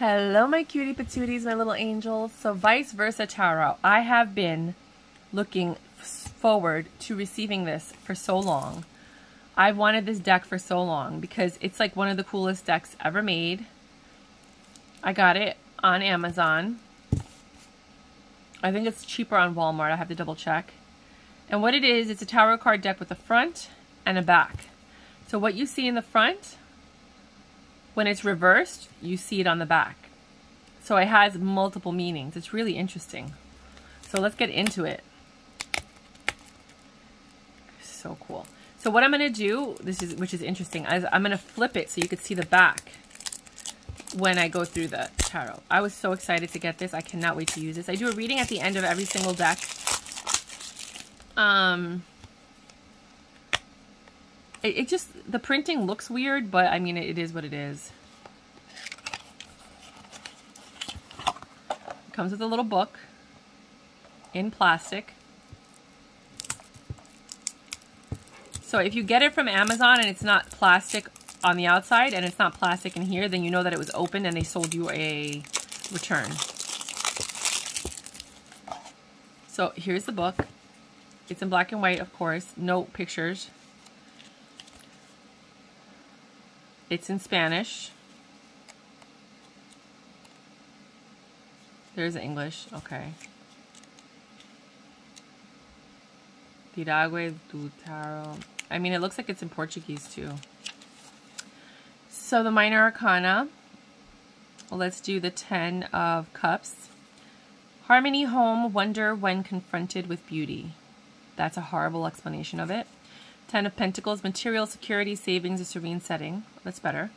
Hello, my cutie patooties, my little angels. So vice versa tarot. I have been looking forward to receiving this for so long. I've wanted this deck for so long because it's like one of the coolest decks ever made. I got it on Amazon. I think it's cheaper on Walmart. I have to double check. And what it is, it's a tarot card deck with a front and a back. So what you see in the front, when it's reversed, you see it on the back. So it has multiple meanings. It's really interesting. So let's get into it. So cool. So what I'm going to do, which is interesting, is I'm going to flip it so you can see the back when I go through the tarot. I was so excited to get this. I cannot wait to use this. I do a reading at the end of every single deck. It just, the printing looks weird, but I mean, it is what it is. It comes with a little book in plastic. So if you get it from Amazon and it's not plastic on the outside and it's not plastic in here, then you know that it was open and they sold you a return. So here's the book. It's in black and white, of course, no pictures. It's in Spanish. There's English, okay. Tirague do Tarot. I mean, it looks like it's in Portuguese too. So the minor arcana. Let's do the 10 of Cups. Harmony, home, wonder when confronted with beauty. That's a horrible explanation of it. 10 of Pentacles, material, security, savings, a serene setting. That's better.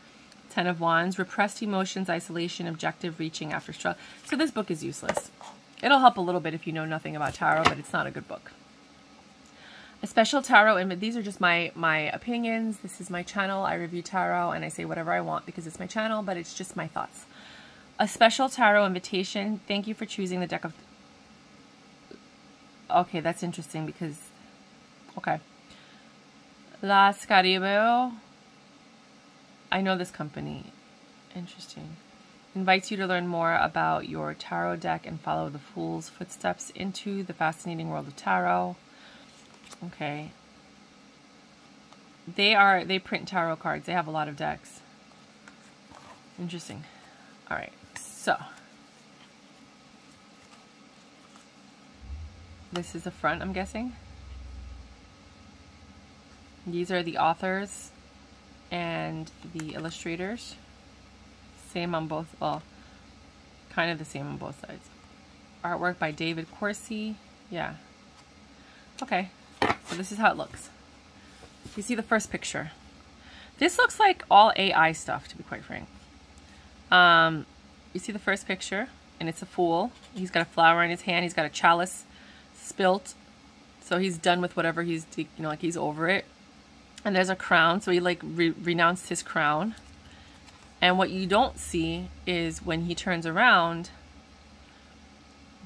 10 of Wands, repressed emotions, isolation, objective, reaching after struggle. So this book is useless. It'll help a little bit if you know nothing about tarot, but it's not a good book. A special tarot, and these are just my opinions. This is my channel. I review tarot and I say whatever I want because it's my channel, but it's just my thoughts. A special tarot invitation. Thank you for choosing the deck of... Okay, that's interesting because... Okay. La Scarebo. I know this company. Interesting. Invites you to learn more about your tarot deck and follow the Fool's footsteps into the fascinating world of tarot. Okay. They print tarot cards. They have a lot of decks. Interesting. All right. So this is the front, I'm guessing. These are the authors and the illustrators. Same on both, well, kind of the same on both sides. Artwork by David Corsi. Yeah. Okay. So this is how it looks. You see the first picture. This looks like all AI stuff, to be quite frank. You see the first picture, and it's a fool. He's got a flower in his hand. He's got a chalice spilt. So he's done with whatever he's, you know, like he's over it. And there's a crown. So he like renounced his crown. And what you don't see is when he turns around,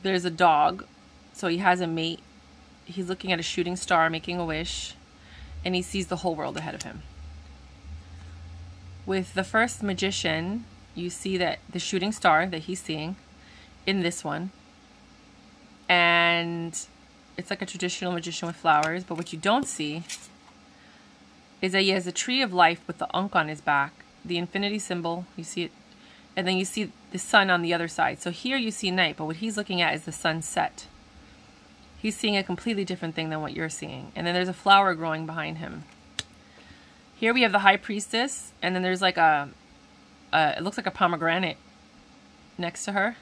there's a dog. So he has a mate. He's looking at a shooting star, making a wish, and he sees the whole world ahead of him. With the first magician, you see that the shooting star that he's seeing in this one, and it's like a traditional magician with flowers, but what you don't see is that he has a tree of life with the Ankh on his back, the infinity symbol, you see it, and then you see the sun on the other side. So here you see night, but what he's looking at is the sunset. He's seeing a completely different thing than what you're seeing. And then there's a flower growing behind him. Here we have the High Priestess, and then there's like it looks like a pomegranate next to her.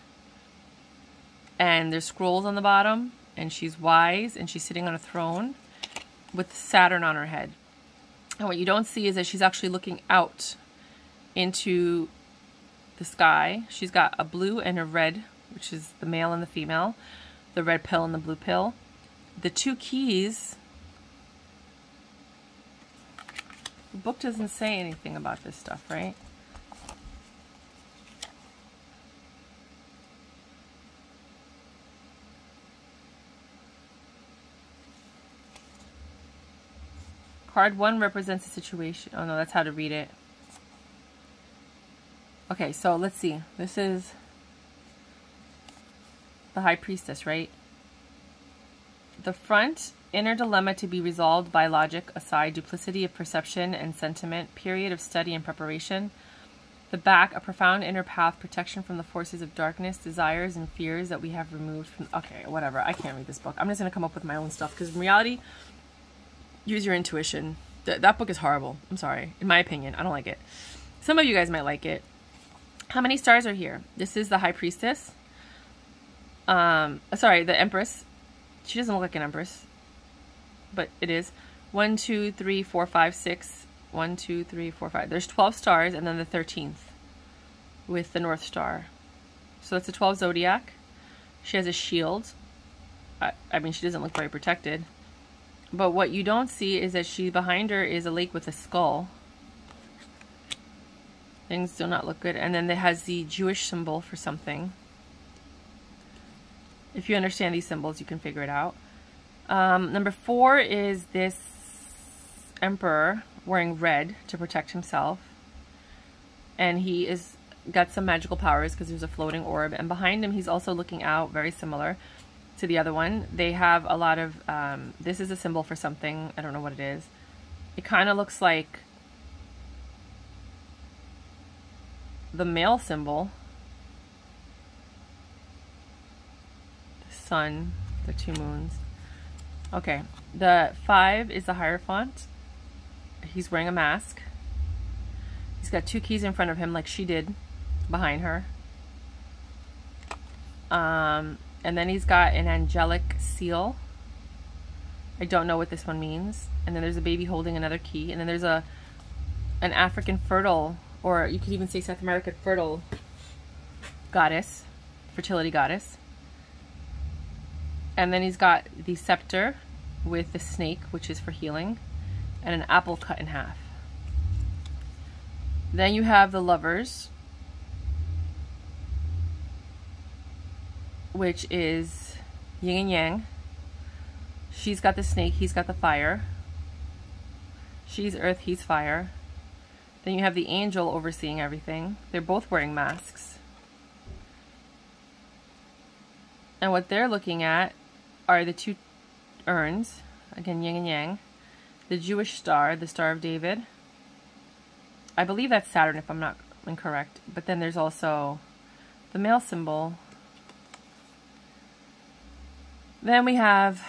And there's scrolls on the bottom, and she's wise, and she's sitting on a throne with Saturn on her head. And what you don't see is that she's actually looking out into the sky. She's got a blue and a red, which is the male and the female. The red pill and the blue pill. The two keys. The book doesn't say anything about this stuff, right? Card 1 represents a situation. Oh no, that's how to read it. Okay, so let's see. This is the High Priestess, right? The front, inner dilemma to be resolved by logic aside, duplicity of perception and sentiment, period of study and preparation. The back, a profound inner path, protection from the forces of darkness, desires and fears that we have removed from... Okay, whatever. I can't read this book. I'm just going to come up with my own stuff because in reality, use your intuition. That book is horrible. I'm sorry. In my opinion, I don't like it. Some of you guys might like it. How many stars are here? This is the High Priestess. Sorry, the Empress. She doesn't look like an Empress, but it is. 1, 2, 3, 4, 5, 6. 1, 2, 3, 4, 5. There's 12 stars and then the 13th with the North Star. So it's a 12 zodiac. She has a shield. I mean, she doesn't look very protected. But what you don't see is that behind her is a lake with a skull. Things do not look good. And then it has the Jewish symbol for something. If you understand these symbols, you can figure it out. Number 4 is this emperor wearing red to protect himself. And he is got some magical powers because there's a floating orb. And behind him, he's also looking out, very similar to the other one. They have a lot of... this is a symbol for something. I don't know what it is. It kind of looks like the male symbol. The sun, the 2 moons. Okay, the 5 is the Hierophant. He's wearing a mask. He's got 2 keys in front of him like she did behind her. And then he's got an angelic seal. I don't know what this one means. And then there's a baby holding another key. And then there's an African fertile, or you could even say South American fertile goddess, fertility goddess. And then he's got the scepter with the snake, which is for healing, and an apple cut in half. Then you have the Lovers, which is yin and yang. She's got the snake, he's got the fire. She's earth, he's fire. Then you have the angel overseeing everything. They're both wearing masks. And what they're looking at are the 2 urns, again yin and yang. The Jewish star, the Star of David. I believe that's Saturn if I'm not incorrect. But then there's also the male symbol. Then we have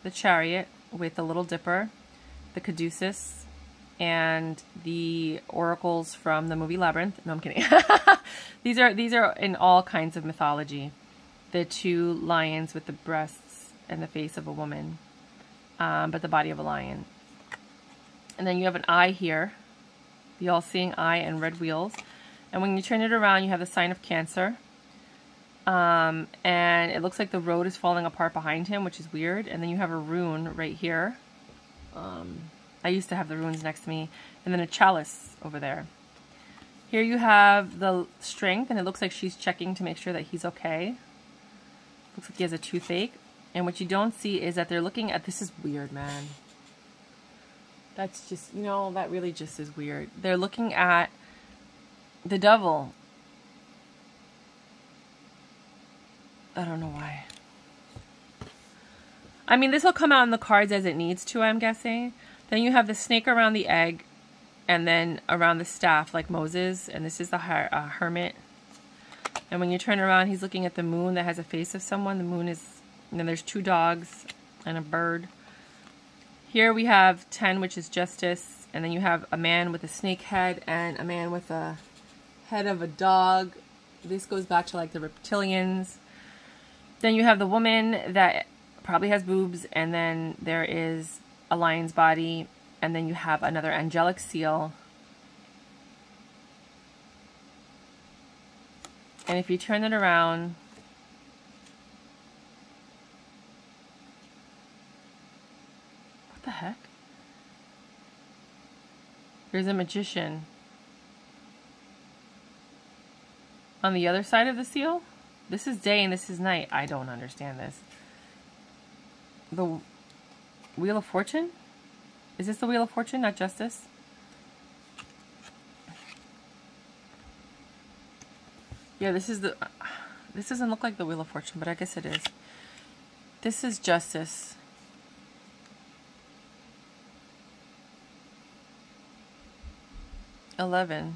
the Chariot with the Little Dipper, the Caduceus, and the oracles from the movie Labyrinth. No, I'm kidding. These are in all kinds of mythology. The 2 lions with the breasts and the face of a woman, but the body of a lion. And then you have an eye here, the all-seeing eye and red wheels. And when you turn it around, you have the sign of Cancer. And it looks like the road is falling apart behind him, which is weird. And then you have a rune right here. I used to have the runes next to me. And then a chalice over there. Here you have the Strength, and it looks like she's checking to make sure that he's okay. Looks like he has a toothache. And what you don't see is that they're looking at... This is weird, man. That's just... You know, that really just is weird. They're looking at the devil. I don't know why. I mean, this will come out in the cards as it needs to, I'm guessing. Then you have the snake around the egg, and then around the staff, like Moses. And this is the hermit. And when you turn around, he's looking at the moon that has a face of someone. The moon is... And then there's 2 dogs and a bird. Here we have 10, which is justice. And then you have a man with a snake head and a man with a head of a dog. This goes back to like the reptilians. Then you have the woman that probably has boobs. And then there is a lion's body. And then you have another angelic seal. And if you turn it around... What the heck? There's a magician. On the other side of the seal? This is day and this is night. I don't understand this. The Wheel of Fortune? Is this the Wheel of Fortune, not Justice? Yeah, this is the... This doesn't look like the Wheel of Fortune, but I guess it is. This is Justice. $11.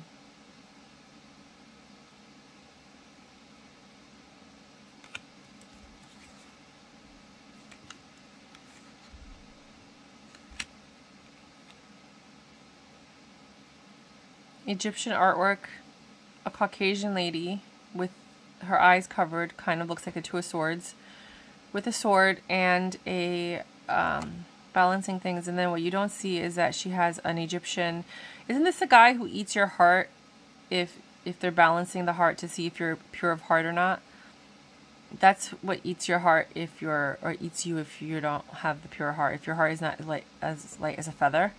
Egyptian artwork, a Caucasian lady with her eyes covered, kind of looks like the Two of Swords, with a sword and a balancing things. And then what you don't see is that she has an Egyptian... Isn't this the guy who eats your heart if they're balancing the heart to see if you're pure of heart or not? That's what eats your heart if you're... Or eats you if you don't have the pure heart. If your heart is not as light as a feather.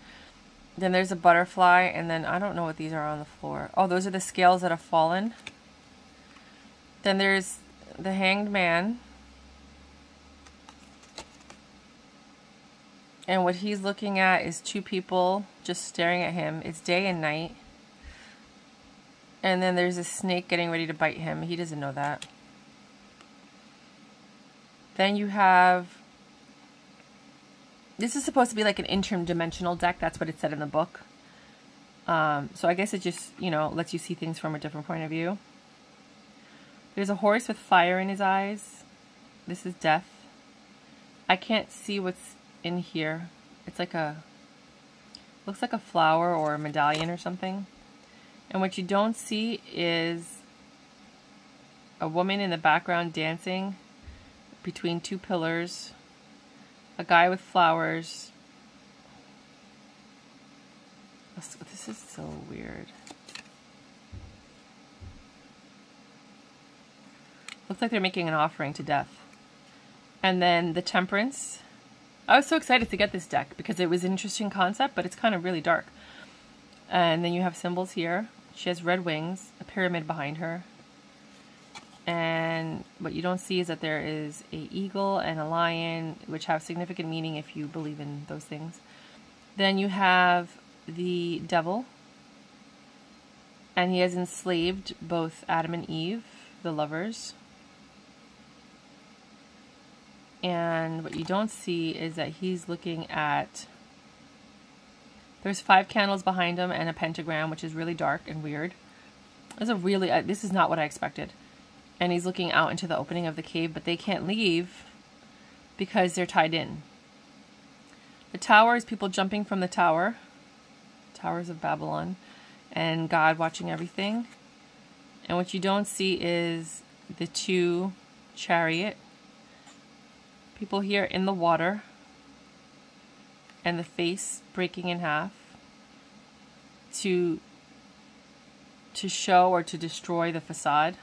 Then there's a butterfly, and then I don't know what these are on the floor. Oh, those are the scales that have fallen. Then there's the Hanged Man. And what he's looking at is two people just staring at him. It's day and night. And then there's a snake getting ready to bite him. He doesn't know that. Then you have... This is supposed to be like an interdimensional deck. That's what it said in the book. So I guess it just, you know, lets you see things from a different point of view. There's a horse with fire in his eyes. This is death. I can't see what's in here. It's like a... Looks like a flower or a medallion or something. And what you don't see is a woman in the background dancing between two pillars. A guy with flowers. This is so weird. Looks like they're making an offering to death. And then the Temperance. I was so excited to get this deck because it was an interesting concept, but it's kind of really dark. And then you have symbols here. She has red wings, a pyramid behind her. And what you don't see is that there is an eagle and a lion, which have significant meaning if you believe in those things. Then you have the devil. And he has enslaved both Adam and Eve, the lovers. And what you don't see is that he's looking at... There's 5 candles behind him and a pentagram, which is really dark and weird. This is not what I expected. And he's looking out into the opening of the cave, but they can't leave because they're tied in. The tower is people jumping from the tower. Towers of Babylon. And God watching everything. And what you don't see is the 2 chariot. People here in the water. And the face breaking in half. To show or to destroy the facade.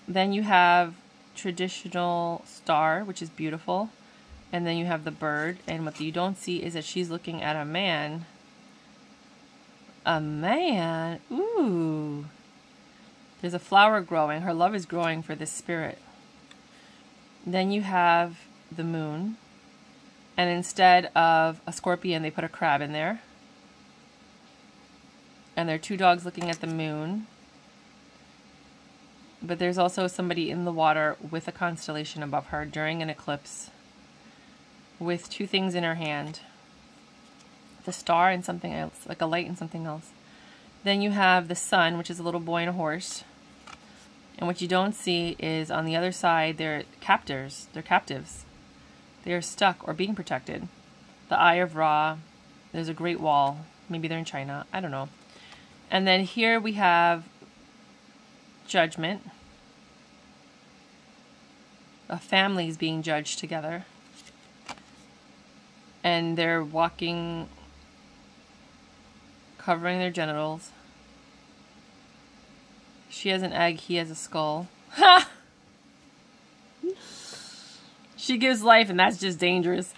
Then you have traditional star, which is beautiful. And then you have the bird. And what you don't see is that she's looking at a man. A man? Ooh. There's a flower growing. Her love is growing for this spirit. Then you have the moon. And instead of a scorpion, they put a crab in there. And there are 2 dogs looking at the moon. But there's also somebody in the water with a constellation above her during an eclipse with 2 things in her hand. The star and something else, like a light and something else. Then you have the sun, which is a little boy and a horse. And what you don't see is on the other side, they're captors. They're captives. They are stuck or being protected. The Eye of Ra. There's a Great Wall. Maybe they're in China. I don't know. And then here we have judgment. A family is being judged together. And they're walking, covering their genitals. She has an egg, he has a skull. Ha! She gives life, and that's just dangerous.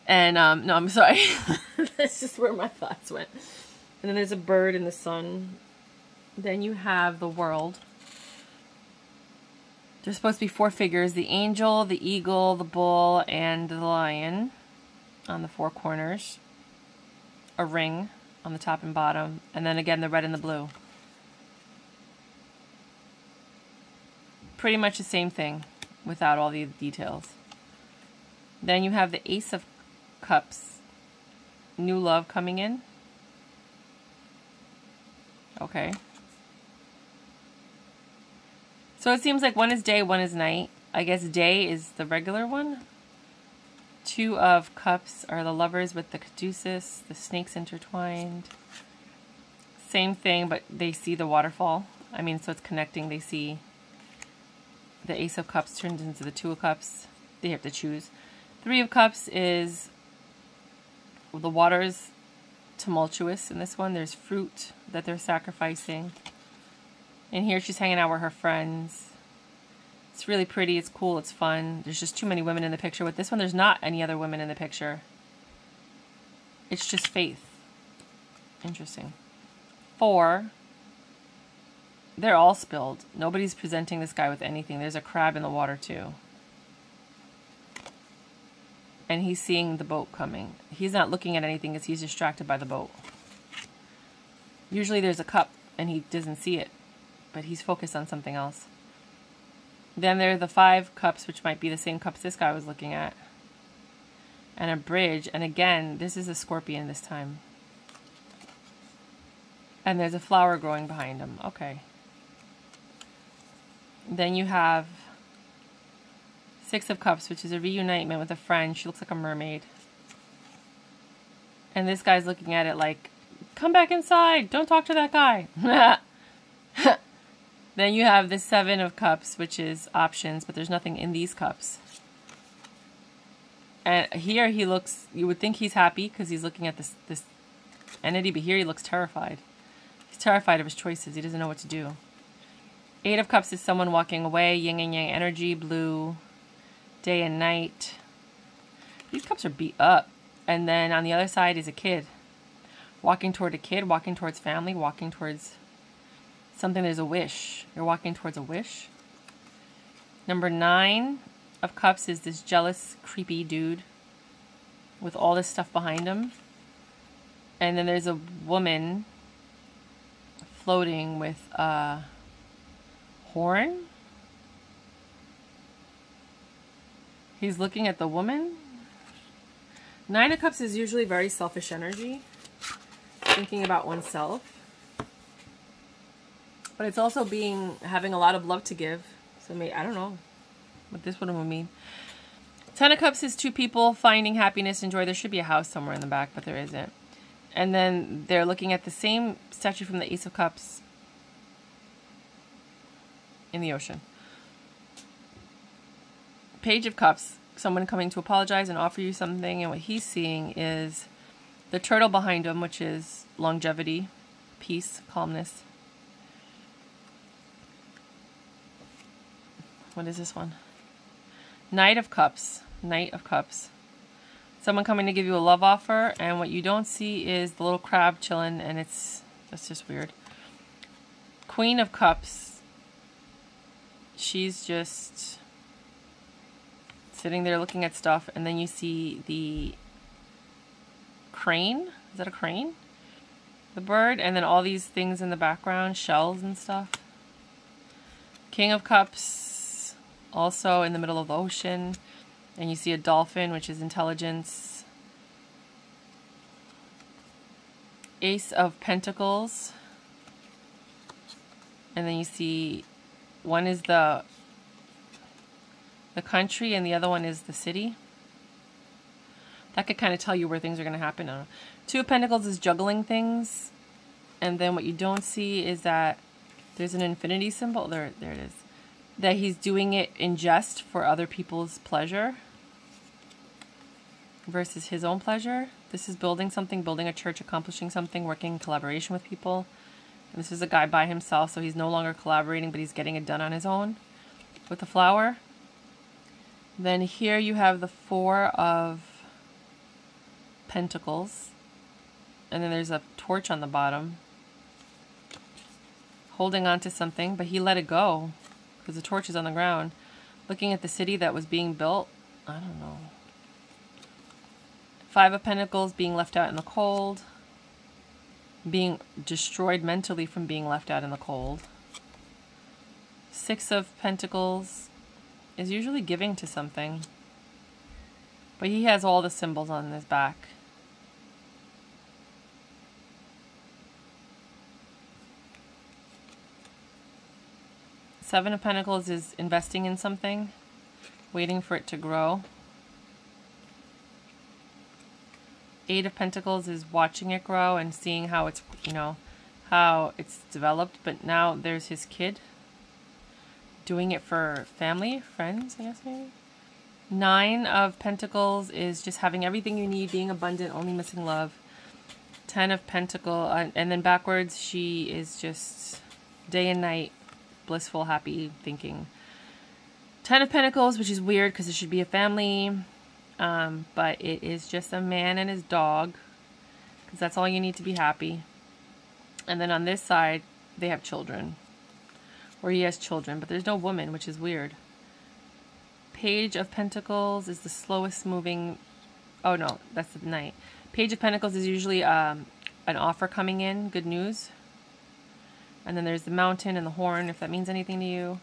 And, no, I'm sorry. That's just where my thoughts went. And then there's a bird in the sun. Then you have the world. There's supposed to be 4 figures. The angel, the eagle, the bull, and the lion on the 4 corners. A ring on the top and bottom. And then again, the red and the blue. pretty much the same thing without all the details. Then you have the Ace of Cups. New love coming in. Okay. So it seems like one is day, one is night. I guess day is the regular one. Two of Cups are the lovers with the caduceus, the snakes intertwined. Same thing, but they see the waterfall. I mean, so it's connecting. They see the Ace of Cups turns into the Two of Cups. They have to choose. Three of Cups is the water's tumultuous in this one. There's fruit that they're sacrificing. And here she's hanging out with her friends. It's really pretty, it's cool, it's fun. There's just too many women in the picture. With this one, there's not any other women in the picture. It's just Faith. Interesting. 4. They're all spilled. Nobody's presenting this guy with anything. There's a crab in the water too. And he's seeing the boat coming. He's not looking at anything because he's distracted by the boat. Usually there's a cup and he doesn't see it, but he's focused on something else. Then there are the 5 cups, which might be the same cups this guy was looking at. And a bridge. And again, this is a scorpion this time. And there's a flower growing behind him. Okay. Then you have 6 of Cups, which is a reunitement with a friend. She looks like a mermaid. And this guy's looking at it like, come back inside. Don't talk to that guy. Then you have the 7 of Cups, which is options, but there's nothing in these cups. And here he looks, you would think he's happy because he's looking at this entity, but here he looks terrified. He's terrified of his choices. He doesn't know what to do. 8 of Cups is someone walking away, yin and yang energy, blue, day and night. These cups are beat up. And then on the other side is a kid. Walking toward a kid, walking towards family, walking towards something. There's a wish. You're walking towards a wish. Number 9 of Cups is this jealous, creepy dude with all this stuff behind him. And then there's a woman floating with a horn. He's looking at the woman. 9 of Cups is usually very selfish energy, thinking about oneself. But it's also having a lot of love to give. So maybe, I don't know what this one would mean. 10 of Cups is 2 people finding happiness and joy. There should be a house somewhere in the back, but there isn't. And then they're looking at the same statue from the Ace of Cups in the ocean. Page of Cups, someone coming to apologize and offer you something. And what he's seeing is the turtle behind him, which is longevity, peace, calmness. What is this one? Knight of Cups. Knight of Cups. Someone coming to give you a love offer, and what you don't see is the little crab chilling, and that's just weird. Queen of Cups. She's just sitting there looking at stuff, and then you see the crane. Is that a crane? The bird, and then all these things in the background, shells and stuff. King of Cups. Also in the middle of the ocean, and you see a dolphin, which is intelligence. Ace of Pentacles, and then you see one is the country and the other one is the city. That could kind of tell you where things are going to happen. 2 of Pentacles is juggling things, and then what you don't see is that there's an infinity symbol. There it is. That he's doing it in jest for other people's pleasure versus his own pleasure. This is building something, building a church, accomplishing something, working in collaboration with people. And this is a guy by himself, so he's no longer collaborating, but he's getting it done on his own with the flower. Then here you have the 4 of Pentacles. And then there's a torch on the bottom. Holding on to something, but he let it go. Because the torch is on the ground. Looking at the city that was being built. I don't know. 5 of Pentacles being left out in the cold. Being destroyed mentally from being left out in the cold. Six of Pentacles is usually giving to something. But he has all the symbols on his back. Seven of Pentacles is investing in something, waiting for it to grow. Eight of Pentacles is watching it grow and seeing how it's, you know, how it's developed. But now there's his kid doing it for family, friends, I guess maybe. Nine of Pentacles is just having everything you need, being abundant, only missing love. 10 of Pentacles, and then backwards, she is just day and night, blissful, happy, thinking. 10 of Pentacles, which is weird because it should be a family, but it is just a man and his dog, because that's all you need to be happy. And then on this side, they have children, or he has children, but there's no woman, which is weird. Page of Pentacles is the slowest moving. Oh no, that's the Knight. Page of Pentacles is usually an offer coming in, good news. And then there's the Mountain and the Horn, if that means anything to you.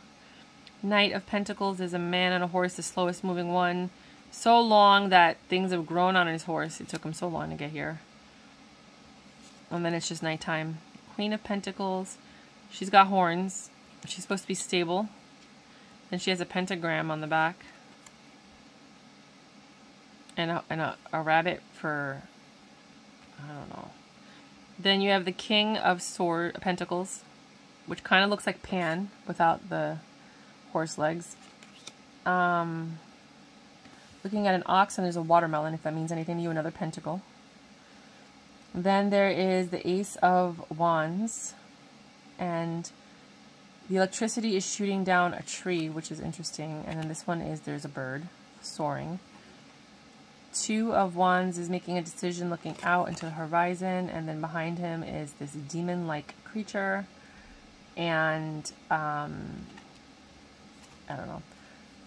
Knight of Pentacles is a man on a horse, the slowest moving one. So long that things have grown on his horse. It took him so long to get here. And then it's just nighttime. Queen of Pentacles, she's got horns. She's supposed to be stable. Then she has a pentagram on the back. And a rabbit for, I don't know. Then you have the King of Pentacles, which kind of looks like Pan without the horse legs. Looking at an ox, and there's a watermelon, if that means anything to you, another pentacle. Then there is the Ace of Wands, and the electricity is shooting down a tree, which is interesting. And then this one is, there's a bird soaring. Two of Wands is making a decision, looking out into the horizon. And then behind him is this demon-like creature. And, I don't know.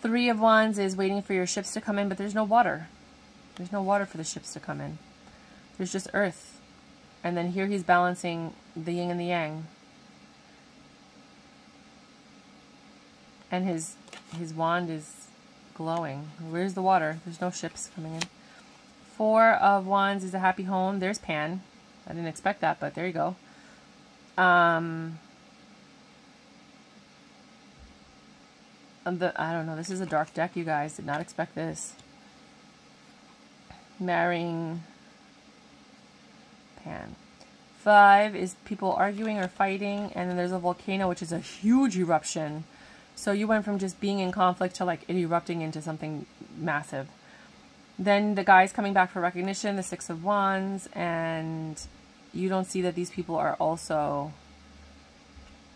Three of Wands is waiting for your ships to come in, but there's no water. There's no water for the ships to come in. There's just earth. And then here he's balancing the yin and the yang. And his wand is glowing. Where's the water? There's no ships coming in. Four of Wands is a happy home. There's Pan. I didn't expect that, but there you go. I don't know. This is a dark deck, you guys. Did not expect this. Marrying Pan. Five is people arguing or fighting. And then there's a volcano, which is a huge eruption. So you went from just being in conflict to like it erupting into something massive. Then the guy's coming back for recognition, the Six of Wands, and you don't see that these people are also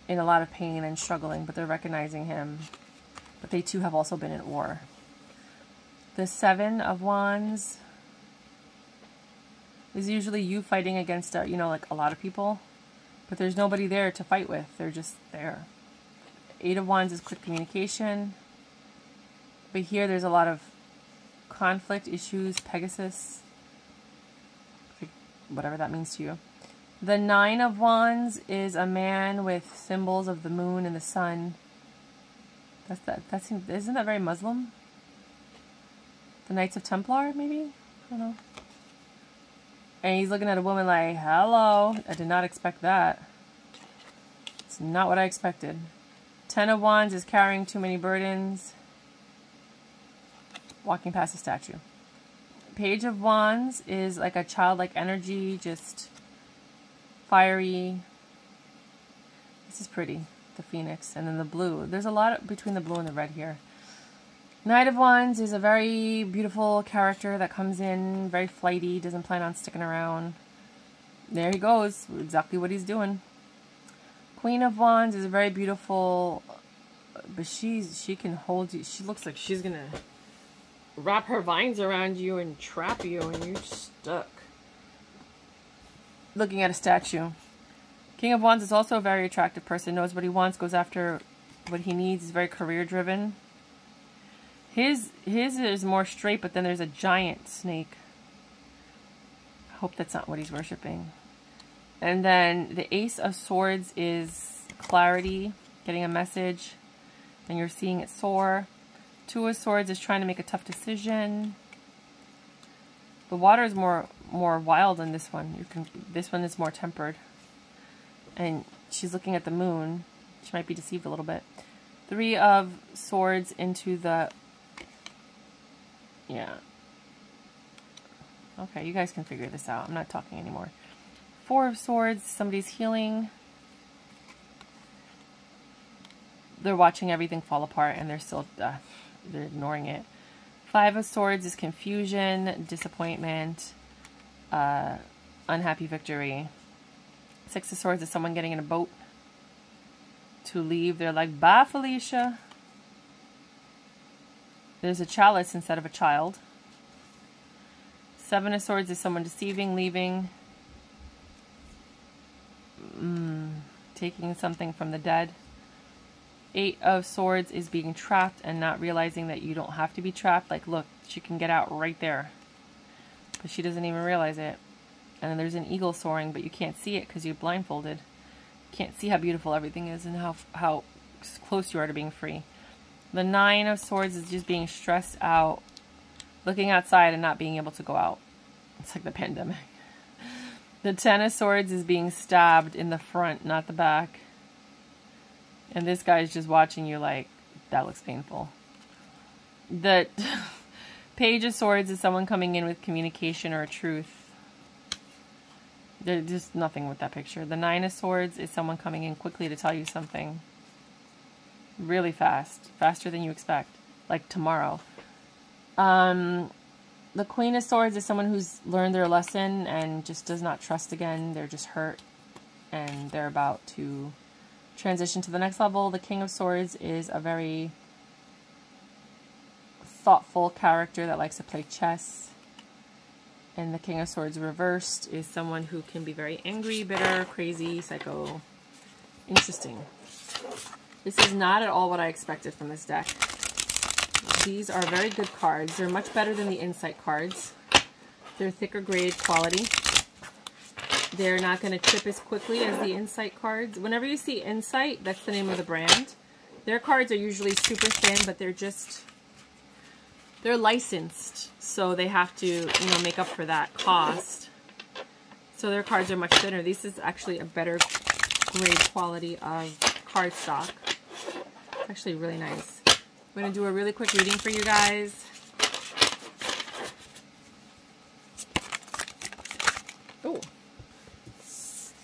in a lot of pain and struggling, but they're recognizing him. But they too have also been at war. The Seven of Wands is usually you fighting against, you know, like a lot of people, but there's nobody there to fight with. They're just there. Eight of Wands is quick communication. But here there's a lot of conflict issues, Pegasus, whatever that means to you. The Nine of Wands is a man with symbols of the moon and the sun. Isn't that very Muslim? The Knights of Templar, maybe? I don't know. And he's looking at a woman like, hello, I did not expect that. It's not what I expected. Ten of Wands is carrying too many burdens. Walking past a statue. Page of Wands is like a childlike energy, just fiery. This is pretty. The Phoenix. And then the blue. There's a lot between the blue and the red here. Knight of Wands is a very beautiful character that comes in, very flighty, doesn't plan on sticking around. There he goes. Exactly what he's doing. Queen of Wands is very beautiful, but she can hold you. She looks like she's gonna wrap her vines around you and trap you, and you're stuck. Looking at a statue. King of Wands is also a very attractive person, knows what he wants, goes after what he needs, is very career driven. His is more straight, but then there's a giant snake. I hope that's not what he's worshiping. And then the Ace of Swords is clarity, getting a message. and you're seeing it soar. Two of Swords is trying to make a tough decision. The water is more wild in this one. This one is more tempered. And she's looking at the moon. She might be deceived a little bit. Three of Swords into the... Yeah. Okay, you guys can figure this out. I'm not talking anymore. Four of Swords, somebody's healing. They're watching everything fall apart and they're still... they're ignoring it. Five of Swords is confusion, disappointment, unhappy victory. Six of Swords is someone getting in a boat to leave. They're like, bye, Felicia. There's a chalice instead of a child. Seven of Swords is someone deceiving, leaving, taking something from the dead. Eight of Swords is being trapped and not realizing that you don't have to be trapped. Like, look, she can get out right there. But she doesn't even realize it. And then there's an eagle soaring, but you can't see it because you're blindfolded. You can't see how beautiful everything is and how close you are to being free. The Nine of Swords is just being stressed out, looking outside and not being able to go out. It's like the pandemic. The Ten of Swords is being stabbed in the front, not the back. And this guy's just watching you like, that looks painful. The Page of Swords is someone coming in with communication or a truth. There's just nothing with that picture. The Nine of Swords is someone coming in quickly to tell you something. Really fast. Faster than you expect. Like tomorrow. The Queen of Swords is someone who's learned their lesson and just does not trust again. They're just hurt. And they're about to transition to the next level. The King of Swords is a very thoughtful character that likes to play chess. And the King of Swords reversed is someone who can be very angry, bitter, crazy, psycho. Interesting. This is not at all what I expected from this deck. These are very good cards. They're much better than the Insight cards. They're thicker grade quality. They're not going to chip as quickly as the Insight cards. Whenever you see Insight, that's the name of the brand. Their cards are usually super thin, but they're licensed, so they have to, make up for that cost. So their cards are much thinner. This is actually a better grade quality of card stock. It's actually really nice. I'm going to do a really quick reading for you guys. Oh.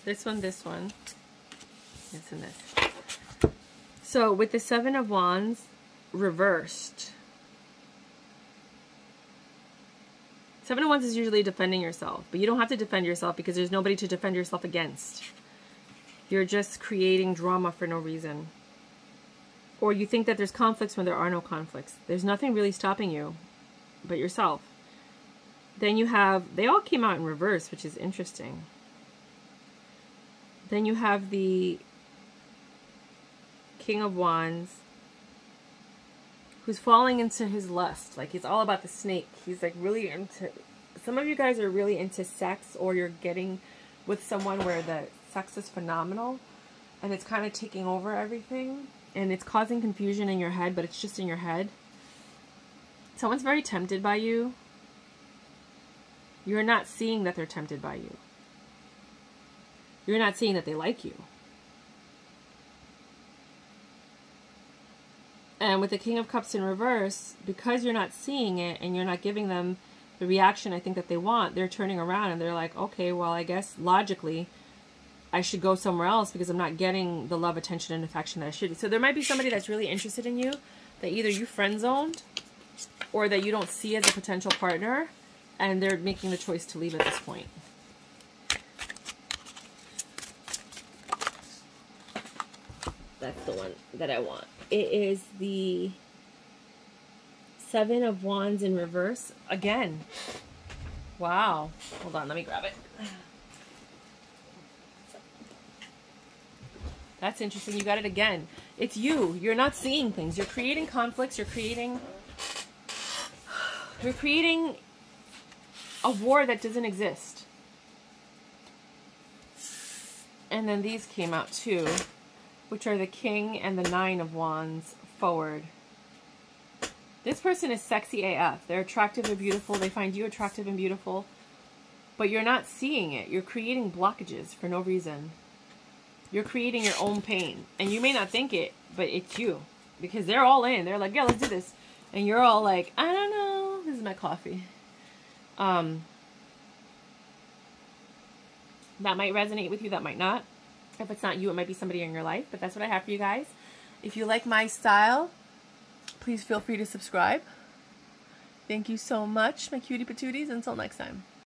This one, this, and this. So with the Seven of Wands reversed, Seven of Wands is usually defending yourself, but you don't have to defend yourself because there's nobody to defend yourself against. You're just creating drama for no reason. Or you think that there's conflicts when there are no conflicts. There's nothing really stopping you but yourself. Then you have, they all came out in reverse, which is interesting. Then you have the King of Wands, who's falling into his lust. Like, he's all about the snake. He's like really into, some of you guys are really into sex, or you're getting with someone where the sex is phenomenal and it's kind of taking over everything and it's causing confusion in your head, but it's just in your head. Someone's very tempted by you. You're not seeing that they're tempted by you. You're not seeing that they like you. And with the King of Cups in reverse, because you're not seeing it and you're not giving them the reaction I think that they want, they're turning around and they're like, okay, well, I guess logically I should go somewhere else because I'm not getting the love, attention, and affection that I should. So there might be somebody that's really interested in you that either you friend-zoned or that you don't see as a potential partner, and they're making the choice to leave at this point. That's the one that I want. It is the Seven of Wands in reverse. Again. Wow. Hold on, let me grab it. That's interesting. You got it again. It's you. You're not seeing things. You're creating conflicts. You're creating a war that doesn't exist. And then these came out too. which are the King and the Nine of Wands forward. This person is sexy AF. They're attractive, they're beautiful. They find you attractive and beautiful. But you're not seeing it. You're creating blockages for no reason. You're creating your own pain. And you may not think it, but it's you. Because they're all in. They're like, yeah, let's do this. And you're all like, I don't know. This is my coffee. That might resonate with you. That might not. If it's not you, it might be somebody in your life. But that's what I have for you guys. If you like my style, please feel free to subscribe. Thank you so much, my cutie patooties. Until next time.